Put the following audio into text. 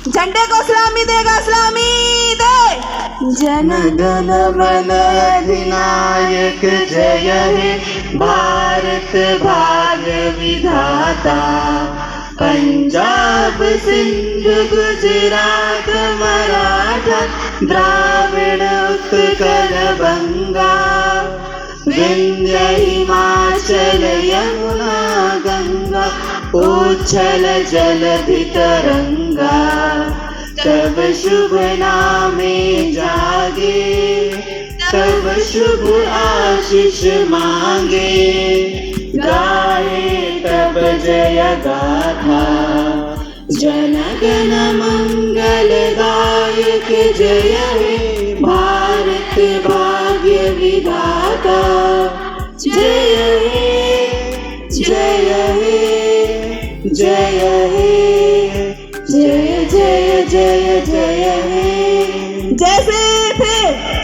झंडे को सलामी देगा, सलामी दे। जन गण मन अधिनायक जय हे भारत भाग्य विधाता। पंजाब सिंध गुजरात मराठा द्राविड़ उत्कल बंगा। विंध्य हिमाचल यमुना गंगा उच्छल जलधि तरंगा। तब शुभ नामे जागे, तब शुभ आशीष मांगे। गाए तब जय गाथा, जन गण मंगल गायक जय हे भारत भाग्य विधाता। जय हे जय हे जय हे जय जय जय जय हे। जैसे थे